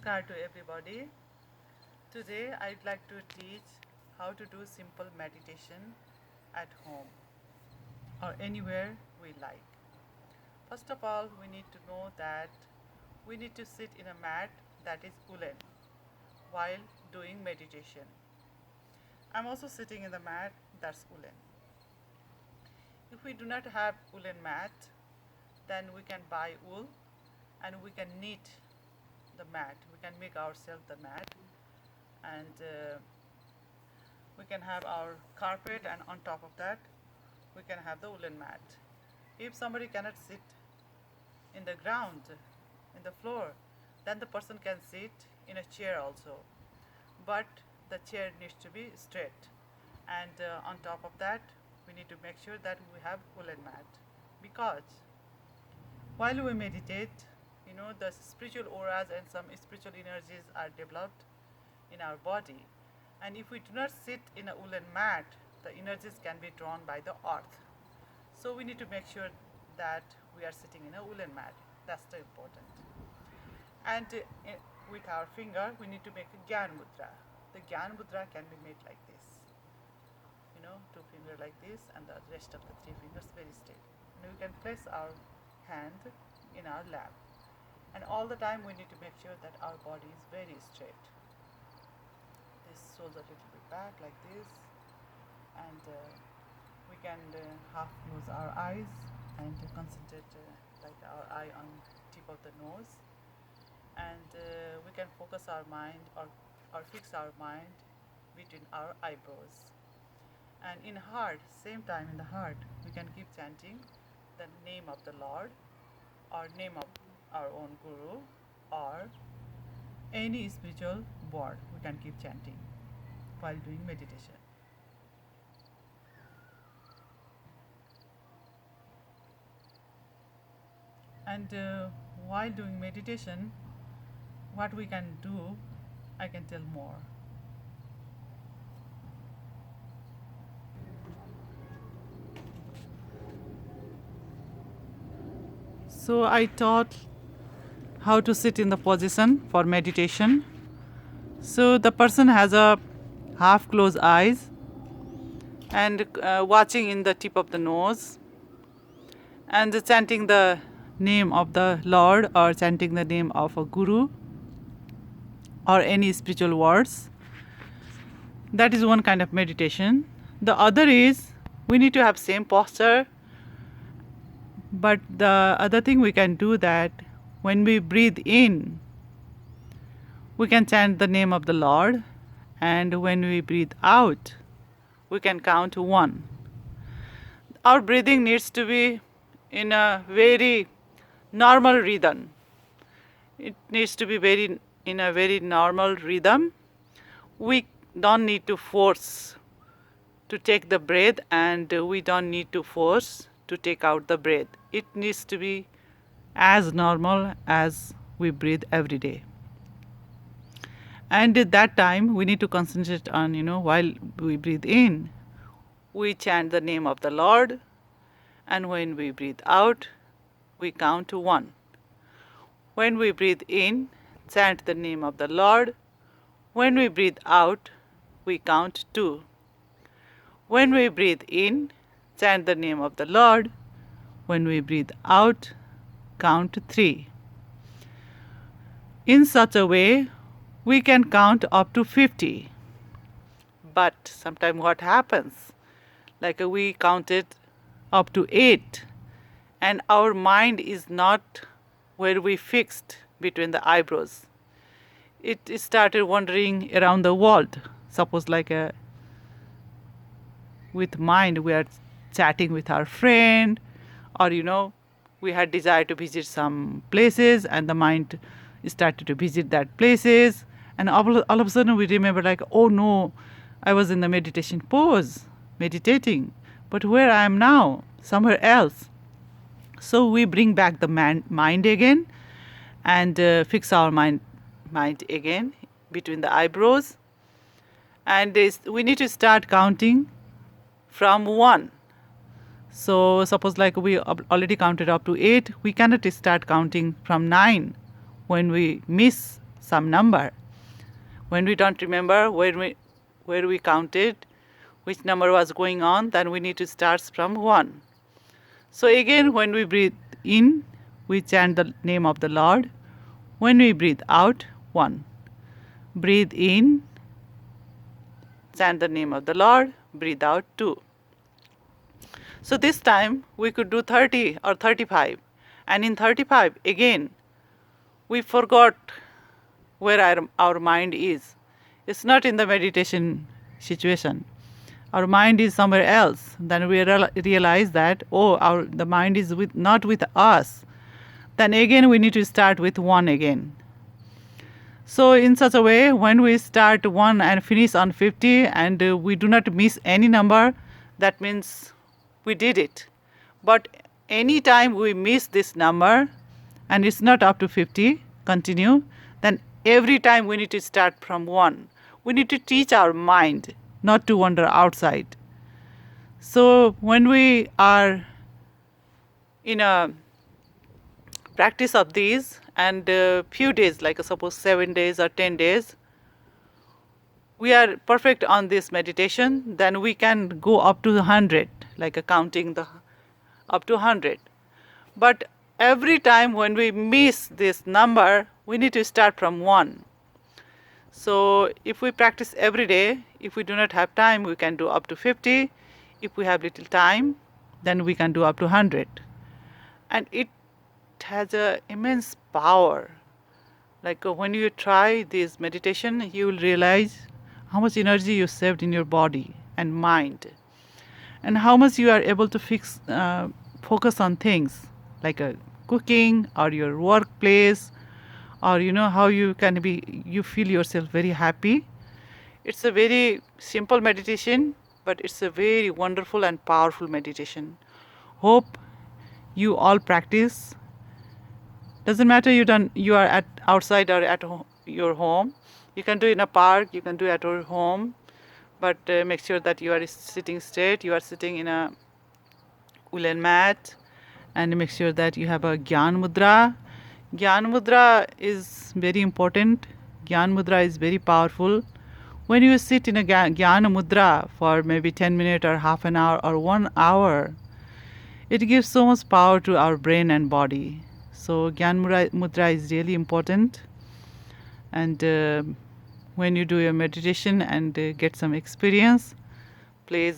Namaskar to everybody. Today I'd like to teach how to do simple meditation at home or anywhere we like. First of all, we need to know that we need to sit in a mat that is woolen while doing meditation. I'm also sitting in the mat that's woolen. If we do not have woolen mat, then we can buy wool and we can knit the mat. We can make ourselves the mat, and we can have our carpet, and on top of that we can have the woolen mat. If somebody cannot sit in the ground, in the floor, then the person can sit in a chair also, but the chair needs to be straight, and on top of that we need to make sure that we have woolen mat, because while we meditate, the spiritual auras and some spiritual energies are developed in our body. And if we do not sit in a woolen mat, the energies can be drawn by the earth. So we need to make sure that we are sitting in a woolen mat. That's the important. And with our finger, we need to make a Gyan Mudra. The Gyan Mudra can be made like this. Two fingers like this, and the rest of the three fingers very straight. And we can place our hand in our lap. And all the time we need to make sure that our body is very straight. This shows a little bit back like this, and we can half close our eyes and concentrate like our eye on tip of the nose, and we can focus our mind or fix our mind between our eyebrows. And in heart, same time in the heart, we can keep chanting the name of the Lord or name of our own Guru or any spiritual word we can keep chanting while doing meditation. And while doing meditation, what we can do, I can tell more. So I taught how to sit in the position for meditation. So the person has a half closed eyes and watching in the tip of the nose and chanting the name of the Lord or chanting the name of a Guru or any spiritual words. That is one kind of meditation. The other is we need to have same posture, but the other thing we can do that when we breathe in, we can chant the name of the Lord, and when we breathe out, we can count 1. Our breathing needs to be in a very normal rhythm. It needs to be in a very normal rhythm. We don't need to force to take the breath, and we don't need to force to take out the breath. It needs to be as normal as we breathe every day. And at that time, we need to concentrate on, while we breathe in, we chant the name of the Lord, and when we breathe out, we count to 1. When we breathe in, chant the name of the Lord. When we breathe out, we count 2. When we breathe in, chant the name of the Lord. When we breathe out, count 3. In such a way, we can count up to 50. But sometimes what happens? Like we counted up to 8, and our mind is not where we fixed between the eyebrows. It started wandering around the world. Suppose with mind we are chatting with our friend, or we had desire to visit some places, and the mind started to visit that places, and all of a sudden we remember oh no, I was in the meditation pose meditating, but where I am now? Somewhere else. So we bring back the mind again and fix our mind again between the eyebrows, and we need to start counting from 1. So suppose we already counted up to 8, we cannot start counting from 9 when we miss some number. When we don't remember where we counted, which number was going on, then we need to start from 1. So again, when we breathe in, we chant the name of the Lord. When we breathe out, 1. Breathe in, chant the name of the Lord. Breathe out, 2. So this time we could do 30 or 35. And in 35, again, we forgot where our mind is. It's not in the meditation situation. Our mind is somewhere else. Then we realize that, the mind is not with us. Then again we need to start with 1 again. So in such a way, when we start 1 and finish on 50 and we do not miss any number, that means we did it. But any time we miss this number and it's not up to 50, continue, then every time we need to start from 1. We need to teach our mind not to wander outside. So when we are in a practice of these and a few days, like suppose 7 days or 10 days, we are perfect on this meditation, then we can go up to 100, like counting up to 100. But every time when we miss this number, we need to start from 1. So if we practice every day, if we do not have time, we can do up to 50. If we have little time, then we can do up to 100. And it has an immense power. Like when you try this meditation, you will realize how much energy you saved in your body and mind, and how much you are able to focus on things like cooking or your workplace, or how you feel yourself very happy. It's a very simple meditation, but it's a very wonderful and powerful meditation. Hope you all practice. Doesn't matter you are outside or at your home. You can do it in a park, you can do it at your home, but make sure that you are sitting straight, you are sitting in a woolen mat, and make sure that you have a Gyan Mudra. Gyan Mudra is very important. Gyan Mudra is very powerful. When you sit in a Gyan Mudra for maybe 10 minutes or half an hour or 1 hour, it gives so much power to our brain and body. So Gyan Mudra is really important. And when you do your meditation and get some experience, please